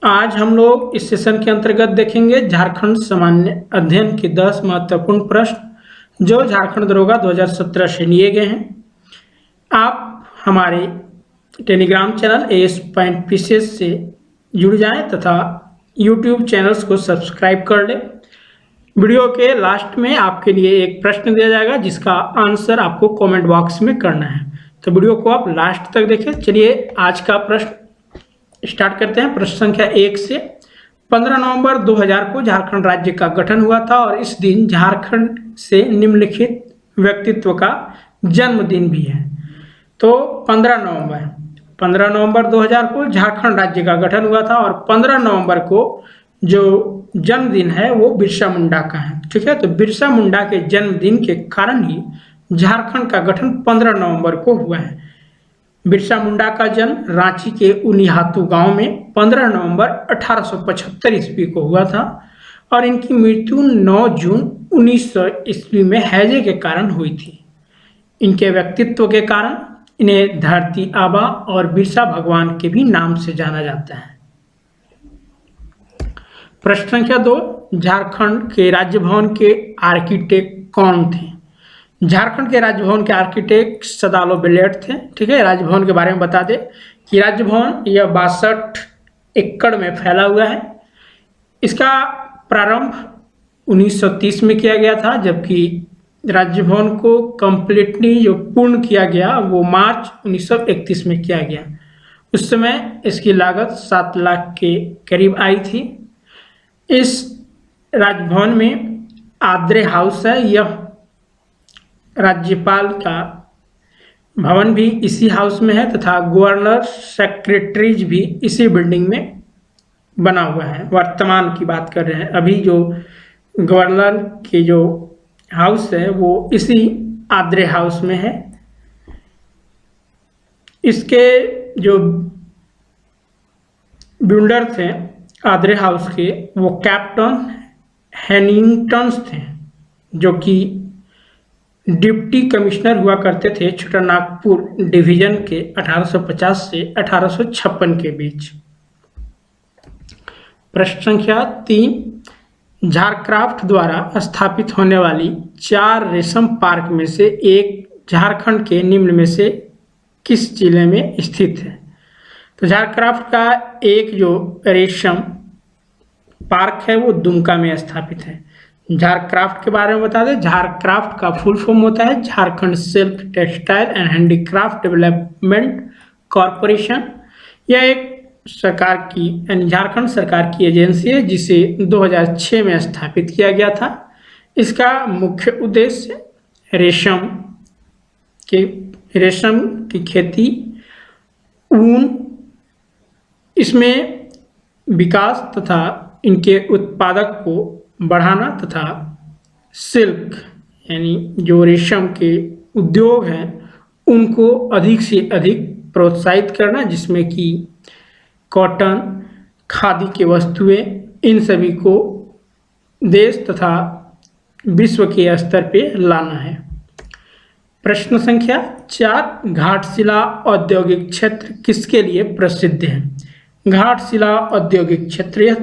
आज हम लोग इस सेशन के अंतर्गत देखेंगे झारखंड सामान्य अध्ययन के 10 महत्वपूर्ण प्रश्न जो झारखंड दरोगा 2017 से लिए गए हैं। आप हमारे टेलीग्राम चैनल AS.PCS से जुड़ जाएं तथा यूट्यूब चैनल्स को सब्सक्राइब कर लें। वीडियो के लास्ट में आपके लिए एक प्रश्न दिया जाएगा जिसका आंसर आपको कमेंट बॉक्स में करना है, तो वीडियो को आप लास्ट तक देखें। चलिए आज का प्रश्न स्टार्ट करते हैं। प्रश्न संख्या 1 से 15 नवंबर 2000 को झारखंड राज्य का गठन हुआ था और इस दिन झारखंड से निम्नलिखित व्यक्तित्व का जन्मदिन भी है। तो 15 नवंबर 2000 को झारखंड राज्य का गठन हुआ था और 15 नवंबर को जो जन्मदिन है वो बिरसा मुंडा का है। ठीक है, तो बिरसा मुंडा के जन्मदिन के कारण ही झारखंड का गठन 15 नवंबर को हुआ है। बिरसा मुंडा का जन्म रांची के उनिहातू गांव में 15 नवंबर 1875 ईस्वी को हुआ था और इनकी मृत्यु 9 जून 1900 ईस्वी में हैजे के कारण हुई थी। इनके व्यक्तित्व के कारण इन्हें धरती आबा और बिरसा भगवान के भी नाम से जाना जाता है। प्रश्न संख्या 2, झारखंड के राज्य भवन के आर्किटेक्ट कौन थे? झारखंड के राजभवन के आर्किटेक्ट सदालो बेलेट थे। ठीक है, राजभवन के बारे में बता दें कि राजभवन यह 62 एकड़ में फैला हुआ है। इसका प्रारंभ 1930 में किया गया था, जबकि राजभवन को कंप्लीटली जो पूर्ण किया गया वो मार्च 1931 में किया गया। उस समय इसकी लागत 7 लाख के करीब आई थी। इस राजभवन में आद्रे हाउस है, यह राज्यपाल का भवन भी इसी हाउस में है तथा गवर्नर सेक्रेटरीज भी इसी बिल्डिंग में बना हुआ है। वर्तमान की बात कर रहे हैं, अभी जो गवर्नर की जो हाउस है वो इसी आद्रे हाउस में है। इसके जो बिल्डर थे आद्रे हाउस के वो कैप्टन हैनिंगटन्स थे, जो कि डिप्टी कमिश्नर हुआ करते थे छोटानागपुर डिवीजन के 1850 से 1856 के बीच। प्रश्न संख्या 3, झारक्राफ्ट द्वारा स्थापित होने वाली 4 रेशम पार्क में से एक झारखंड के निम्न में से किस जिले में स्थित है? तो झारक्राफ्ट का एक जो रेशम पार्क है वो दुमका में स्थापित है। झारक्राफ्ट के बारे में बता दें, झारक्राफ्ट का फुल फॉर्म होता है Jharkhand silk textile and handicraft development corporation. यह एक सरकार की यानी झारखंड सरकार की एजेंसी है जिसे 2006 में स्थापित किया गया था। इसका मुख्य उद्देश्य रेशम की खेती, ऊन, इसमें विकास तथा इनके उत्पादक को बढ़ाना तथा सिल्क यानी जो रेशम के उद्योग हैं उनको अधिक से अधिक प्रोत्साहित करना, जिसमें कि कॉटन, खादी के वस्तुएं, इन सभी को देश तथा विश्व के स्तर पे लाना है। प्रश्न संख्या 4, घाटशिला औद्योगिक क्षेत्र किसके लिए प्रसिद्ध है? घाटशिला औद्योगिक क्षेत्र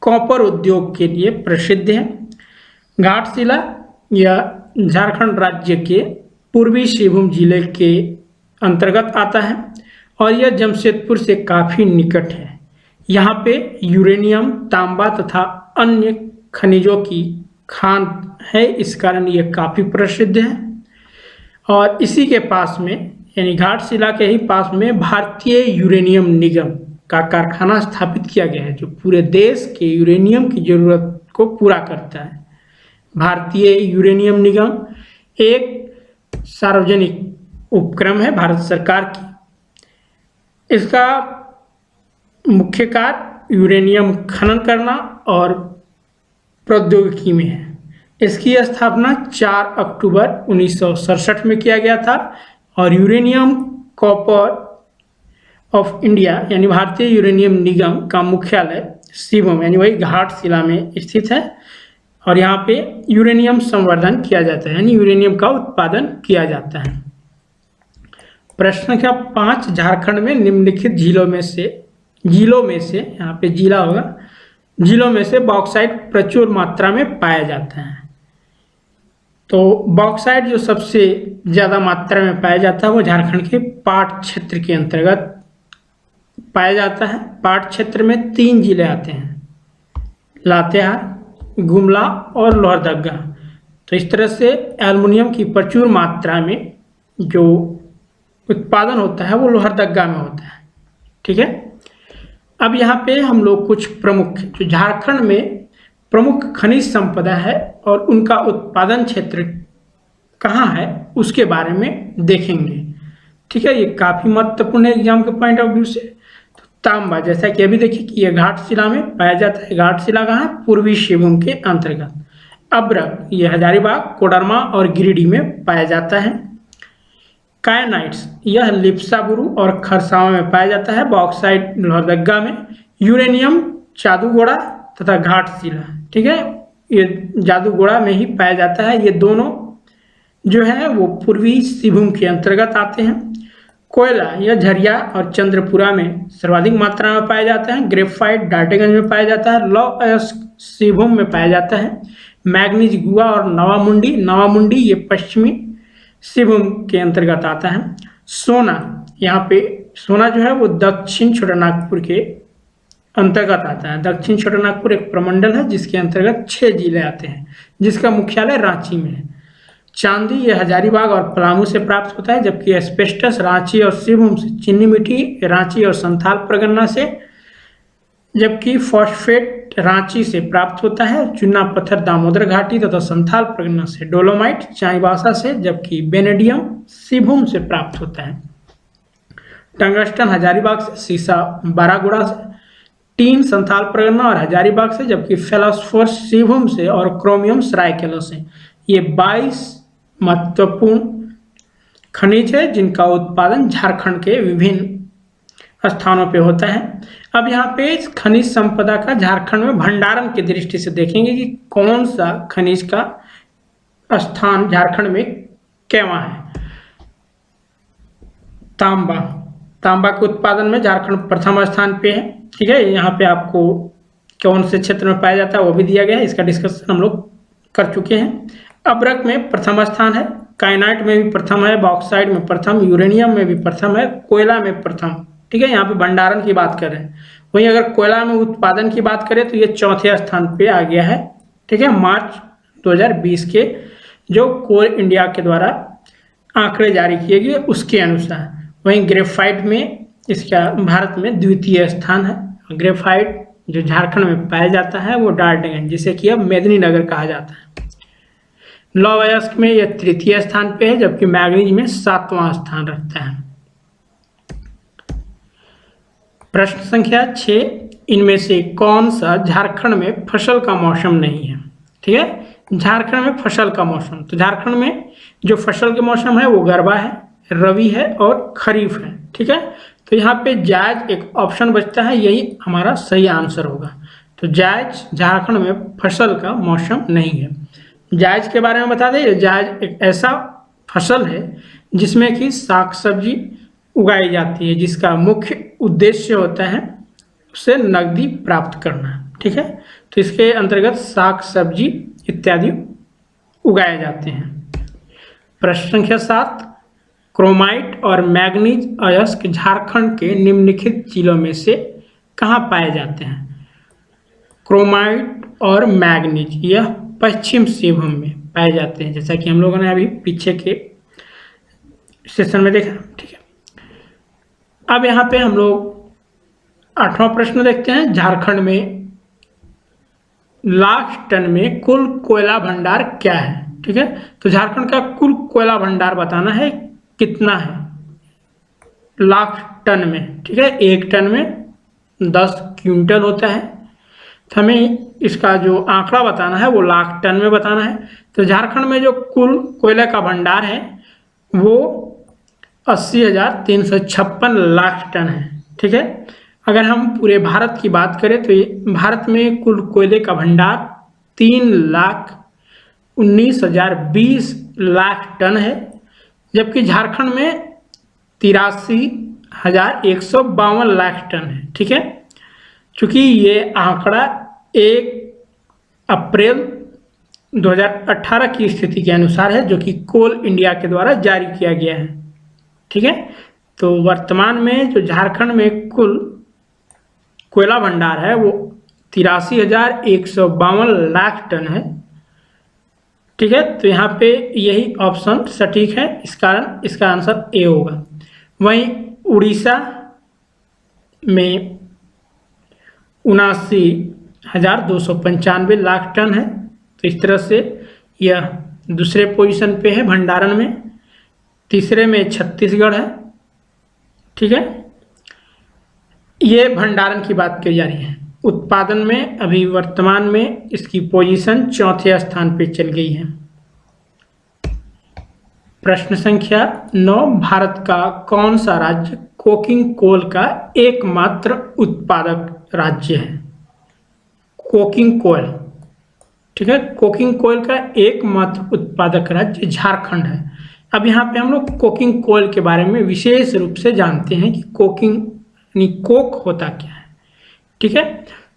कॉपर उद्योग के लिए प्रसिद्ध है। घाटशिला यह झारखंड राज्य के पूर्वी सिंहभूम जिले के अंतर्गत आता है और यह जमशेदपुर से काफ़ी निकट है। यहाँ पे यूरेनियम, तांबा तथा अन्य खनिजों की खान है, इस कारण यह काफ़ी प्रसिद्ध है। और इसी के पास में यानी घाटशिला के ही पास में भारतीय यूरेनियम निगम का कारखाना स्थापित किया गया है जो पूरे देश के यूरेनियम की जरूरत को पूरा करता है। भारतीय यूरेनियम निगम एक सार्वजनिक उपक्रम है भारत सरकार की। इसका मुख्य कार्य यूरेनियम खनन करना और प्रौद्योगिकी में है। इसकी स्थापना 4 अक्टूबर 1967 में किया गया था और यूरेनियम कॉपर ऑफ इंडिया यानी भारतीय यूरेनियम निगम का मुख्यालय शिवम यानी वही घाटशिला में स्थित है और यहाँ पे यूरेनियम संवर्धन किया जाता है यानी यूरेनियम का उत्पादन किया जाता है। प्रश्न संख्या 5, झारखंड में निम्नलिखित झीलों में से जिलों में से, यहाँ पे जिला होगा, जिलों में से बॉक्साइट प्रचुर मात्रा में पाया जाता है। तो बॉक्साइट जो सबसे ज़्यादा मात्रा में पाया जाता है वो झारखंड के पाट क्षेत्र के अंतर्गत पाया जाता है। पाट क्षेत्र में 3 जिले आते हैं, लातेहार, गुमला और लोहरदगा। तो इस तरह से एल्युमिनियम की प्रचुर मात्रा में जो उत्पादन होता है वो लोहरदगा में होता है। ठीक है, अब यहाँ पे हम लोग कुछ प्रमुख, जो झारखंड में प्रमुख खनिज संपदा है और उनका उत्पादन क्षेत्र कहाँ है उसके बारे में देखेंगे। ठीक है, ये काफ़ी महत्वपूर्ण है एग्जाम के पॉइंट ऑफ व्यू से। तो तांबा, जैसा कि अभी देखिए कि ये घाटशिला में पाया जाता है। घाटशिला कहाँ है? पूर्वी सिंहभूम के अंतर्गत। अब्रक, ये हजारीबाग, कोडरमा और गिरिडीह में पाया जाता है। कायनाइट्स, यह लिप्साबुरु और खरसावां में पाया जाता है। बॉक्साइट लोहरदगा में। यूरेनियम जादूगोड़ा तथा घाटशिला, ठीक है, ये जादूगोड़ा में ही पाया जाता है। ये दोनों जो है वो पूर्वी सिंहभूम के अंतर्गत आते हैं। कोयला, यह झरिया और चंद्रपुरा में सर्वाधिक मात्रा में पाया जाता है। ग्रेफाइट डाल्टनगंज में पाया जाता है। लौह अयस्क सिंहभूम में पाया जाता है। मैग्नीज गुआ और नवामुंडी, नवामुंडी ये पश्चिमी सिंहभूम के अंतर्गत आता है। सोना, यहाँ पे सोना जो है वो दक्षिण छोटानागपुर के अंतर्गत आता है। दक्षिण छोटानागपुर एक प्रमंडल है जिसके अंतर्गत 6 जिले आते हैं, जिसका मुख्यालय रांची में है। चांदी, ये हजारीबाग और पलामू से प्राप्त होता है, जबकि एस्बेस्टस रांची और सिंहभूम से। चीनी मिट्टी रांची और संथाल परगना से, जबकि फॉस्फेट रांची से प्राप्त होता है। चूना पत्थर दामोदर घाटी तथा संथाल परगना से। डोलोमाइट चाईबासा से, जबकि बेनेडियम सिंहभूम से प्राप्त होता है। टंगस्टन हजारीबाग से। सीसा बारागुड़ा से। टीन संथाल परगना और हजारीबाग से, जबकि फेलोस्फोरस सिंहभूम से और क्रोमियम सरायकेला से। ये 22 महत्वपूर्ण खनिज है जिनका उत्पादन झारखंड के विभिन्न स्थानों पे होता है। अब यहाँ पे इस खनिज संपदा का झारखंड में भंडारण की दृष्टि से देखेंगे कि कौन सा खनिज का स्थान झारखंड में कैवा है। तांबा, तांबा के उत्पादन में झारखंड प्रथम स्थान पे है। ठीक है, यहाँ पे आपको कौन से क्षेत्र में पाया जाता है वो भी दिया गया है, इसका डिस्कशन हम लोग कर चुके हैं। अब्रक में प्रथम स्थान है। काइनाइट में भी प्रथम है। बॉक्साइट में प्रथम। यूरेनियम में भी प्रथम है। कोयला में प्रथम। ठीक है, यहाँ पे भंडारण की बात कर रहे हैं। वहीं अगर कोयला में उत्पादन की बात करें तो ये चौथे स्थान पे आ गया है। ठीक है, मार्च 2020 के जो कोल इंडिया के द्वारा आंकड़े जारी किए गए उसके अनुसार। वहीं ग्रेफाइट में इसका भारत में द्वितीय स्थान है। ग्रेफाइट जो झारखंड में पाया जाता है वो डाल्टनगंज, जिसे कि अब मेदिनीनगर कहा जाता है। लौह अयस्क में यह तृतीय स्थान पे है, जबकि मैग्नीज में 7वां स्थान रखता है। प्रश्न संख्या 6, इनमें से कौन सा झारखंड में फसल का मौसम नहीं है? ठीक है, झारखंड में फसल का मौसम, तो झारखंड में जो फसल के मौसम है वो गरबा है, रबी है और खरीफ है। ठीक है, तो यहाँ पे जायज एक ऑप्शन बचता है, यही हमारा सही आंसर होगा। तो जायज झारखंड में फसल का मौसम नहीं है। जायज के बारे में बता दें, जायज एक ऐसा फसल है जिसमें कि साग सब्जी उगाई जाती है, जिसका मुख्य उद्देश्य होता है उससे नकदी प्राप्त करना। ठीक है, तो इसके अंतर्गत साग सब्जी इत्यादि उगाए जाते हैं। प्रश्न संख्या 7, क्रोमाइट और मैग्नीज अयस्क झारखंड के निम्नलिखित जिलों में से कहाँ पाए जाते हैं? क्रोमाइट और मैग्नीज यह पश्चिम सिंहभूम में पाए जाते हैं, जैसा कि हम लोगों ने अभी पीछे के सेशन में देखा। ठीक है, अब यहाँ पे हम लोग 8वां प्रश्न देखते हैं। झारखंड में लाख टन में कुल कोयला भंडार क्या है? ठीक है, तो झारखंड का कुल कोयला भंडार बताना है कितना है लाख टन में। ठीक है, 1 टन में 10 क्विंटल होता है, तो हमें इसका जो आंकड़ा बताना है वो लाख टन में बताना है। तो झारखंड में जो कुल कोयले का भंडार है वो 80,356 लाख टन है। ठीक है, अगर हम पूरे भारत की बात करें तो ये भारत में कुल कोयले का भंडार 3,19,020 लाख टन है, जबकि झारखंड में 83 22,152 लाख टन है। ठीक है, चूंकि ये आंकड़ा 1 अप्रैल 2018 की स्थिति के अनुसार है, जो कि कोल इंडिया के द्वारा जारी किया गया है। ठीक है, तो वर्तमान में जो झारखंड में कुल कोयला भंडार है वो 83,152 लाख टन है। ठीक है, तो यहाँ पे यही ऑप्शन सटीक है, इस कारण इसका आंसर ए होगा। वहीं उड़ीसा में 79,295 लाख टन है। तो इस तरह से यह दूसरे पोजीशन पे है भंडारण में। तीसरे में छत्तीसगढ़ है। ठीक है, ये भंडारण की बात की जा रही है। उत्पादन में अभी वर्तमान में इसकी पोजीशन चौथे स्थान पे चल गई है। प्रश्न संख्या 9, भारत का कौन सा राज्य कोकिंग कोल का एकमात्र उत्पादक राज्य है? Coking coal. ठीक है, कोकिंग कोल का एकमात्र उत्पादक राज्य झारखंड है। अब यहाँ पे हम लोग कोकिंग कोल के बारे में विशेष रूप से जानते हैं कि कोकिंग यानी कोक होता क्या है। ठीक है,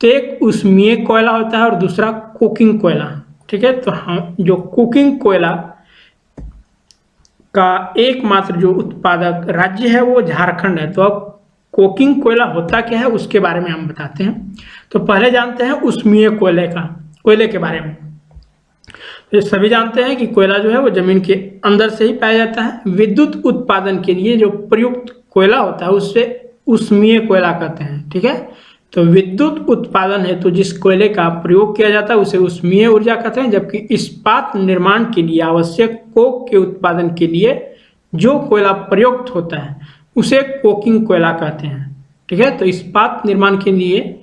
तो एक उष्मीय कोयला होता है और दूसरा कुकिंग कोयला। ठीक है, तो हम जो कुकिंग कोयला का एकमात्र जो उत्पादक राज्य है वो झारखंड है। तो अब कोकिंग कोयला होता क्या है उसके बारे में हम बताते हैं। तो पहले जानते हैं उष्मीय कोयले के बारे में। तो सभी जानते हैं कि कोयला जो है वो जमीन के अंदर से ही पाया जाता है। विद्युत उत्पादन के लिए जो प्रयुक्त कोयला होता है उससे उष्मीय कोयला कहते हैं। ठीक है, तो विद्युत उत्पादन है तो जिस कोयले का प्रयोग किया जाता है उसे उष्मीय ऊर्जा कहते हैं, जबकि इस्पात निर्माण के लिए आवश्यक कोक के उत्पादन के लिए जो कोयला प्रयुक्त होता है उसे कोकिंग कोयला कहते हैं। ठीक है, तो इस्पात निर्माण के लिए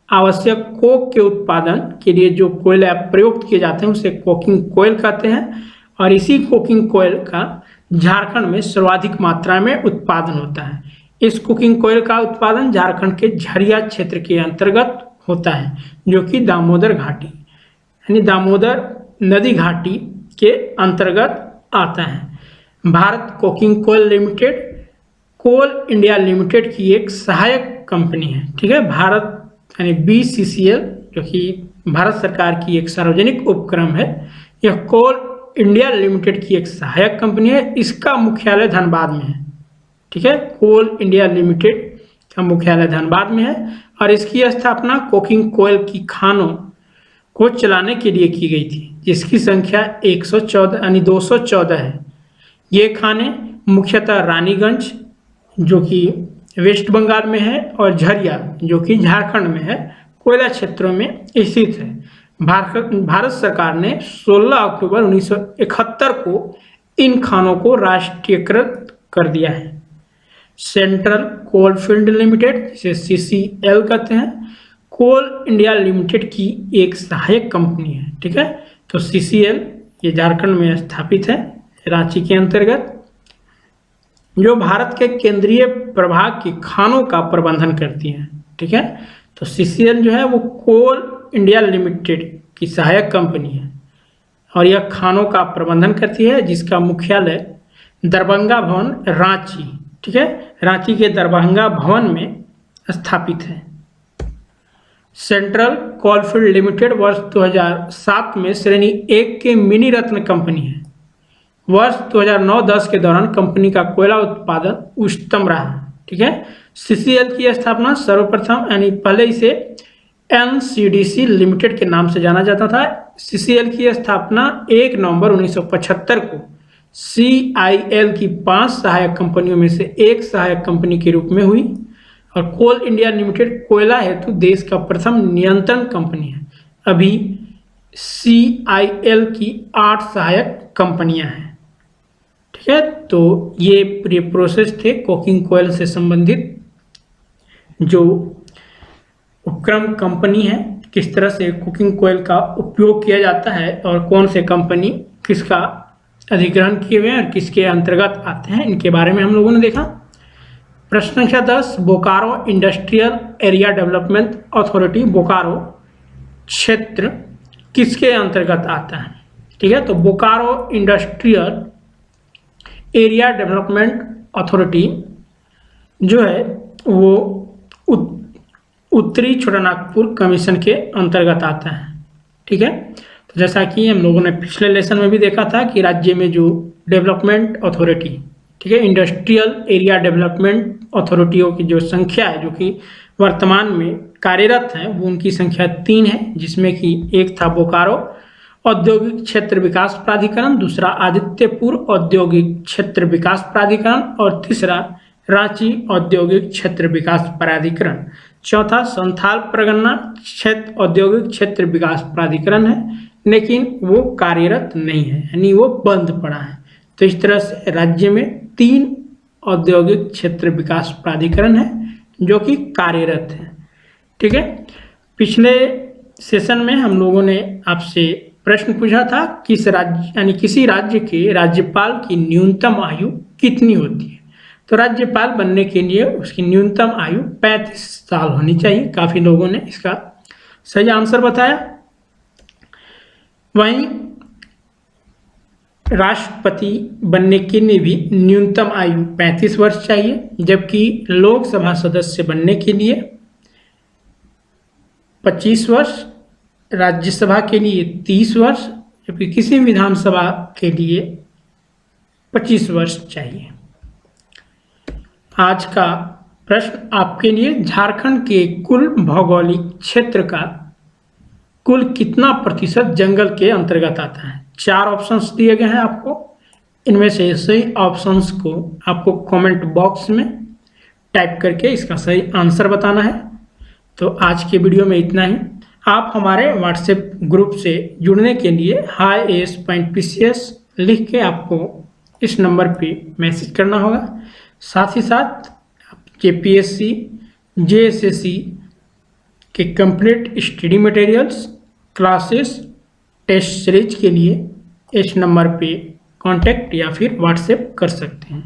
आवश्यक कोक के उत्पादन के लिए जो कोयला प्रयुक्त किए जाते हैं उसे कोकिंग कोयल कहते हैं। और इसी कोकिंग कोयल का झारखंड में सर्वाधिक मात्रा में उत्पादन होता है। इस कुकिंग कोयल का उत्पादन झारखंड के झरिया क्षेत्र के अंतर्गत होता है, जो कि दामोदर घाटी यानी दामोदर नदी घाटी के अंतर्गत आता है। भारत कोकिंग कोयल लिमिटेड कोल इंडिया लिमिटेड की एक सहायक कंपनी है। ठीक है, भारत यानी BCCL जो कि भारत सरकार की एक सार्वजनिक उपक्रम है, यह कोल इंडिया लिमिटेड की एक सहायक कंपनी है। इसका मुख्यालय धनबाद में है। ठीक है, कोल इंडिया लिमिटेड का मुख्यालय धनबाद में है और इसकी स्थापना कोकिंग कोयल की खानों को चलाने के लिए की गई थी, जिसकी संख्या 114 यानी 214 है। ये खाने मुख्यतः रानीगंज जो कि वेस्ट बंगाल में है और झरिया जो कि झारखंड में है, कोयला क्षेत्रों में स्थित है। भारत सरकार ने 16 अक्टूबर 1971 को इन खानों को राष्ट्रीयकृत कर दिया है। सेंट्रल कोल फील्ड लिमिटेड जिसे CCL कहते हैं, कोल इंडिया लिमिटेड की एक सहायक कंपनी है। ठीक है, तो CCL ये झारखंड में स्थापित है, रांची के अंतर्गत, जो भारत के केंद्रीय प्रभाग की खानों का प्रबंधन करती है। ठीक है, तो CCL जो है वो कोल इंडिया लिमिटेड की सहायक कंपनी है और यह खानों का प्रबंधन करती है, जिसका मुख्यालय दरभंगा भवन रांची, ठीक है, रांची के दरभंगा भवन में स्थापित है। सेंट्रल कोलफील्ड लिमिटेड वर्ष 2007 में श्रेणी 1 के मिनी रत्न कंपनी है। वर्ष 2009-10 के दौरान कंपनी का कोयला उत्पादन उच्चतम रहा। ठीक है, CCL की स्थापना सर्वप्रथम यानी पहले इसे NCDC लिमिटेड के नाम से जाना जाता था। CCL की स्थापना 1 नवंबर 1975 को CIL की 5 सहायक कंपनियों में से एक सहायक कंपनी के रूप में हुई और कोल इंडिया लिमिटेड कोयला हेतु देश का प्रथम नियंत्रण कंपनी है। अभी CIL की 8 सहायक कंपनियां हैं। ठीक है, तो ये पूरे प्रोसेस थे कोकिंग कोयल से संबंधित, जो उपक्रम कंपनी है, किस तरह से कुकिंग कोयल का उपयोग किया जाता है और कौन से कंपनी किसका अधिग्रहण किए हुए हैं और किसके अंतर्गत आते हैं, इनके बारे में हम लोगों ने देखा। प्रश्न संख्या 10, Bokaro industrial area development authority Bokaro क्षेत्र किसके अंतर्गत आता है? ठीक है, तो Bokaro industrial area development authority जो है वो उत्तरी छोटानागपुर कमीशन के अंतर्गत आता है। ठीक है, तो जैसा कि हम लोगों ने पिछले लेसन में भी देखा था कि राज्य में जो डेवलपमेंट अथॉरिटी, ठीक है, इंडस्ट्रियल एरिया डेवलपमेंट अथॉरिटियों की जो संख्या है, जो कि वर्तमान में कार्यरत है, वो उनकी संख्या 3 है, जिसमें कि एक था बोकारो औद्योगिक क्षेत्र विकास प्राधिकरण, दूसरा आदित्यपुर औद्योगिक क्षेत्र विकास प्राधिकरण और तीसरा रांची औद्योगिक क्षेत्र विकास प्राधिकरण। चौथा संथाल परगना क्षेत्र औद्योगिक क्षेत्र विकास प्राधिकरण है, लेकिन वो कार्यरत नहीं है, यानी वो बंद पड़ा है। तो इस तरह से राज्य में 3 औद्योगिक क्षेत्र विकास प्राधिकरण है जो कि कार्यरत है। ठीक है, पिछले सेशन में हम लोगों ने आपसे प्रश्न पूछा था किस राज्य यानी किसी राज्य के राज्यपाल की न्यूनतम आयु कितनी होती है। तो राज्यपाल बनने के लिए उसकी न्यूनतम आयु 35 साल होनी चाहिए। काफ़ी लोगों ने इसका सही आंसर बताया। वहीं राष्ट्रपति बनने के लिए भी न्यूनतम आयु 35 वर्ष चाहिए, जबकि लोकसभा सदस्य बनने के लिए 25 वर्ष, राज्यसभा के लिए 30 वर्ष, जबकि किसी विधानसभा के लिए 25 वर्ष चाहिए। आज का प्रश्न आपके लिए, झारखंड के कुल भौगोलिक क्षेत्र का कुल कितना प्रतिशत जंगल के अंतर्गत आता है। 4 ऑप्शंस दिए गए हैं आपको, इनमें से सही ऑप्शंस को आपको कमेंट बॉक्स में टाइप करके इसका सही आंसर बताना है। तो आज के वीडियो में इतना ही। आप हमारे व्हाट्सएप ग्रुप से जुड़ने के लिए hi.as.pcs लिख के आपको इस नंबर पे मैसेज करना होगा। साथ ही साथ JPSC JSSC के complete study materials, classes, test series के लिए इस नंबर पे कांटेक्ट या फिर व्हाट्सएप कर सकते हैं।